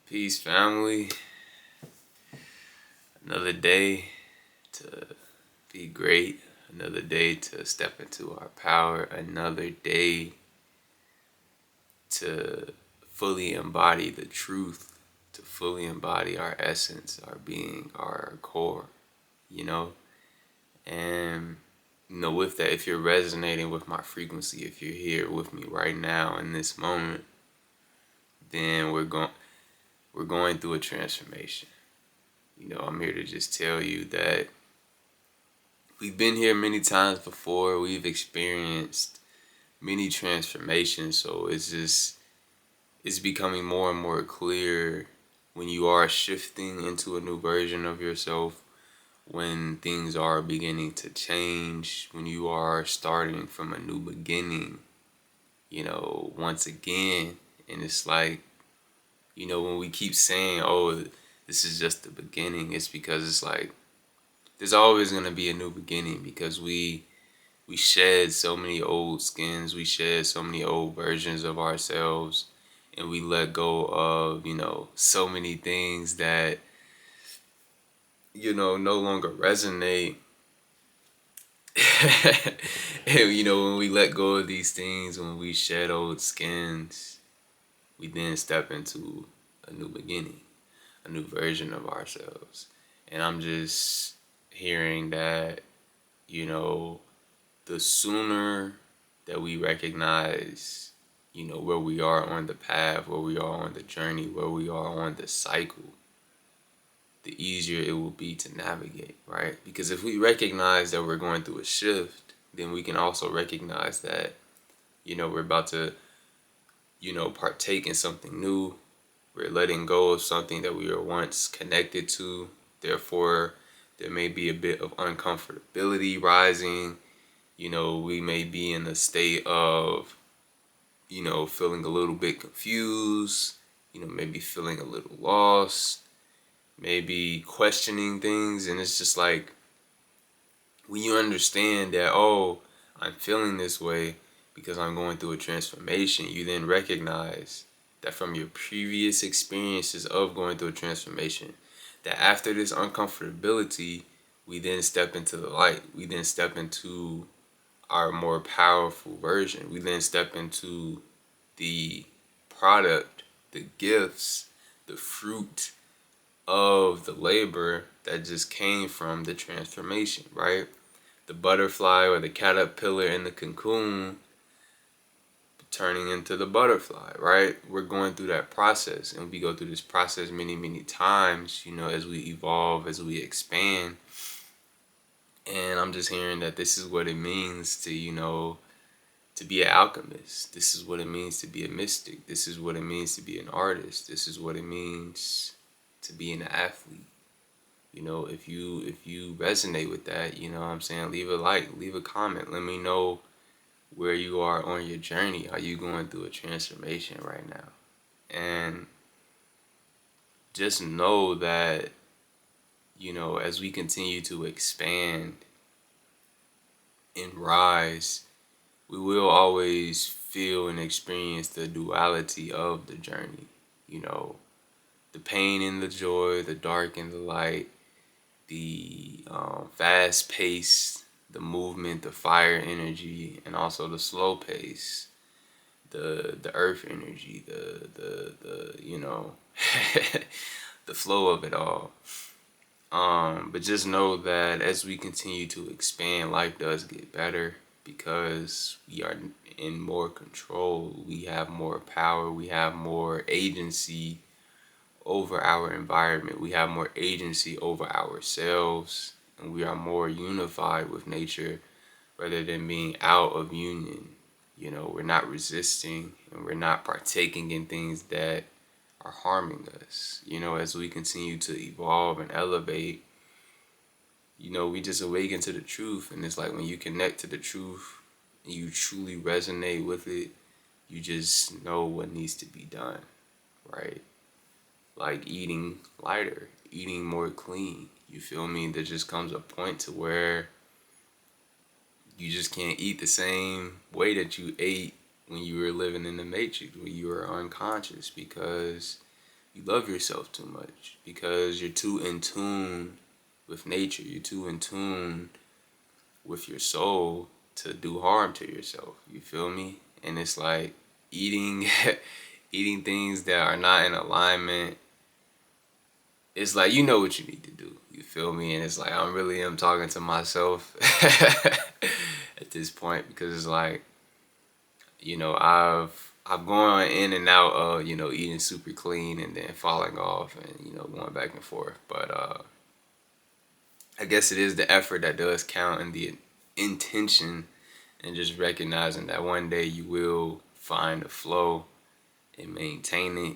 Peace, family. Another day to be great. Another day to step into our power. Another day to fully embody the truth, to fully embody our essence, our being, our core, you know? And, with that, if you're resonating with my frequency, if you're here with me right now in this moment, then we're going through a transformation. I'm here to just tell you that we've been here many times before. We've experienced many transformations. So it's becoming more and more clear when you are shifting into a new version of yourself, when things are beginning to change, when you are starting from a new beginning, once again. And it's like, when we keep saying, oh, this is just the beginning, it's because it's like there's always going to be a new beginning, because we shed so many old skins, we shed so many old versions of ourselves, and we let go of, so many things that, no longer resonate. And, when we let go of these things, when we shed old skins, we then step into a new beginning, a new version of ourselves. And I'm just hearing that, the sooner that we recognize, where we are on the path, where we are on the journey, where we are on the cycle, the easier it will be to navigate, right? Because if we recognize that we're going through a shift, then we can also recognize that, we're about to, partake in something new. We're letting go of something that we were once connected to. Therefore, there may be a bit of uncomfortability rising. We may be in a state of, feeling a little bit confused, maybe feeling a little lost, maybe questioning things. And it's just like, when you understand that, oh, I'm feeling this way because I'm going through a transformation, you then recognize that from your previous experiences of going through a transformation, that after this uncomfortability, we then step into the light. We then step into our more powerful version. We then step into the product, the gifts, the fruit of the labor that just came from the transformation, right? The butterfly or the caterpillar in the cocoon turning into the butterfly, right? We're going through that process, and we go through this process many, many times, as we evolve, as we expand. And I'm just hearing that this is what it means to, to be an alchemist. This is what it means to be a mystic. This is what it means to be an artist. This is what it means to be an athlete. If you resonate with that, what I'm saying, leave a like, leave a comment. Let me know where you are on your journey. Are you going through a transformation right now? And just know that, as we continue to expand and rise, we will always feel and experience the duality of the journey. The pain and the joy, the dark and the light, the fast pace, the movement, the fire energy, and also the slow pace, the earth energy, the the flow of it all. But just know that as we continue to expand, life does get better, because we are in more control. We have more power. We have more agency over our environment. We have more agency over ourselves, and we are more unified with nature rather than being out of union. We're not resisting, and we're not partaking in things that are harming us. As we continue to evolve and elevate, we just awaken to the truth. And it's like, when you connect to the truth and you truly resonate with it, you just know what needs to be done, right? Like eating lighter, eating more clean. You feel me? There just comes a point to where you just can't eat the same way that you ate when you were living in the matrix, when you were unconscious, because You love yourself too much because you're too in tune with nature. You're too in tune with your soul to do harm to yourself. You feel me? And it's like eating eating things that are not in alignment. It's like you know what you need to do. You feel me? And it's like I really am talking to myself at this point because it's like, you know, I've gone in and out of, you know, eating super clean and then falling off and, you know, going back and forth. But I guess it is the effort that does count and the intention and just recognizing that one day you will find the flow and maintain it.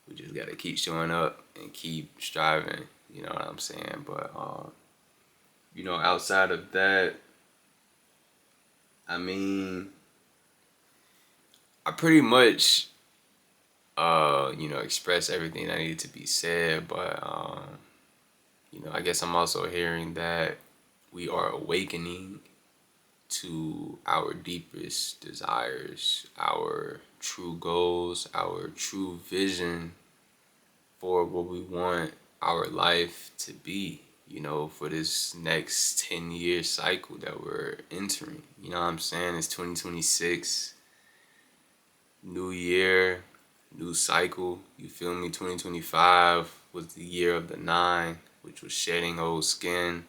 We just gotta keep showing up and keep striving, you know what I'm saying? But you know, outside of that, I mean, I pretty much you know, express everything that needed to be said, but you know, I guess I'm also hearing that we are awakening to our deepest desires, our true goals, our true vision for what we want our life to be, you know, for this next 10-year cycle that we're entering. You know what I'm saying? It's 2026, new year, new cycle. You feel me? 2025 was the year of the 9, which was shedding old skin,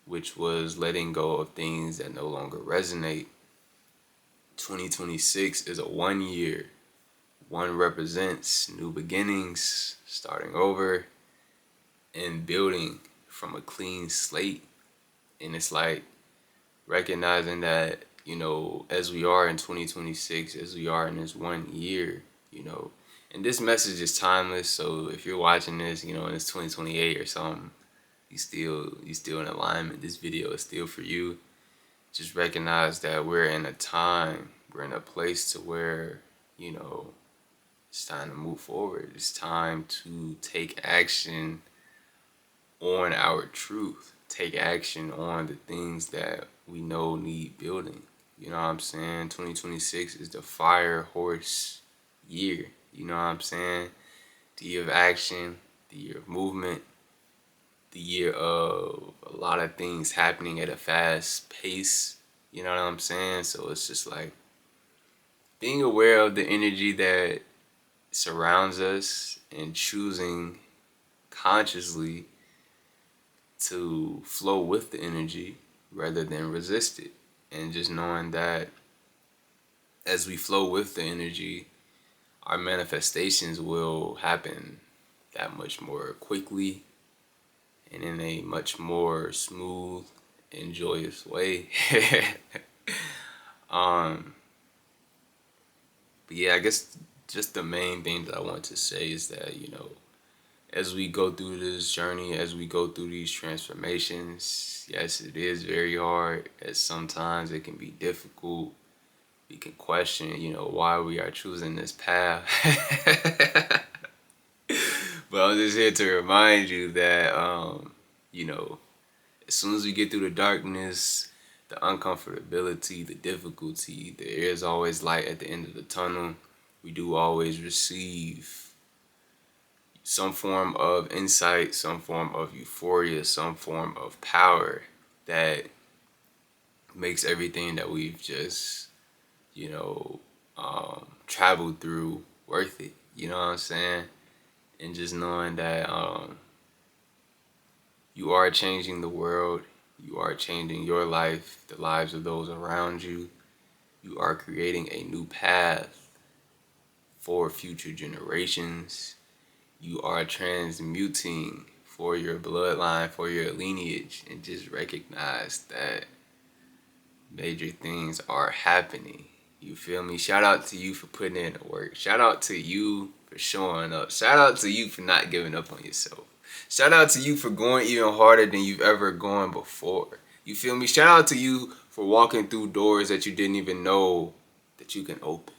which was letting go of things that no longer resonate. 2026 is a 1 year. 1 represents new beginnings, starting over, and building from a clean slate. And it's like recognizing that, you know, as we are in 2026, as we are in this 1 year, you know, and this message is timeless. So if you're watching this, you know, and it's 2028 or something, you still in alignment. This video is still for you. Just recognize that we're in a time, we're in a place to where, you know, it's time to move forward. It's time to take action on our truth. Take action on the things that we know need building. You know what I'm saying? 2026 is the fire horse year. You know what I'm saying? The year of action, the year of movement, the year of a lot of things happening at a fast pace. You know what I'm saying? So it's just like being aware of the energy that surrounds us and choosing consciously to flow with the energy rather than resist it. And just knowing that as we flow with the energy, our manifestations will happen that much more quickly and in a much more smooth and joyous way. But yeah, I guess just the main thing that I want to say is that, you know, as we go through this journey, as we go through these transformations, yes, it is very hard. As sometimes it can be difficult. We can question, you know, why we are choosing this path. But I'm just here to remind you that, you know, as soon as we get through the darkness, the uncomfortability, the difficulty, there is always light at the end of the tunnel. We do always receive some form of insight, some form of euphoria, some form of power that makes everything that we've just, you know, traveled through worth it. You know what I'm saying? And just knowing that you are changing the world, you are changing your life, the lives of those around you. You are creating a new path for future generations. You are transmuting for your bloodline, for your lineage, and just recognize that major things are happening. You feel me? Shout out to you for putting in the work. Shout out to you for showing up. Shout out to you for not giving up on yourself. Shout out to you for going even harder than you've ever gone before. You feel me? Shout out to you for walking through doors that you didn't even know that you can open.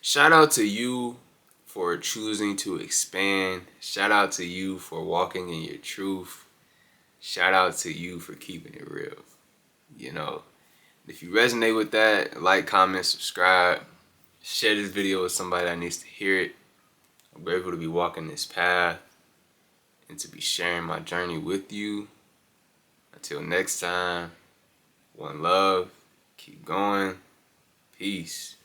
Shout out to you for choosing to expand. Shout out to you for walking in your truth. Shout out to you for keeping it real. You know, if you resonate with that, like, comment, subscribe, share this video with somebody that needs to hear it. I'm grateful to be walking this path and to be sharing my journey with you. Until next time, one love, keep going, peace.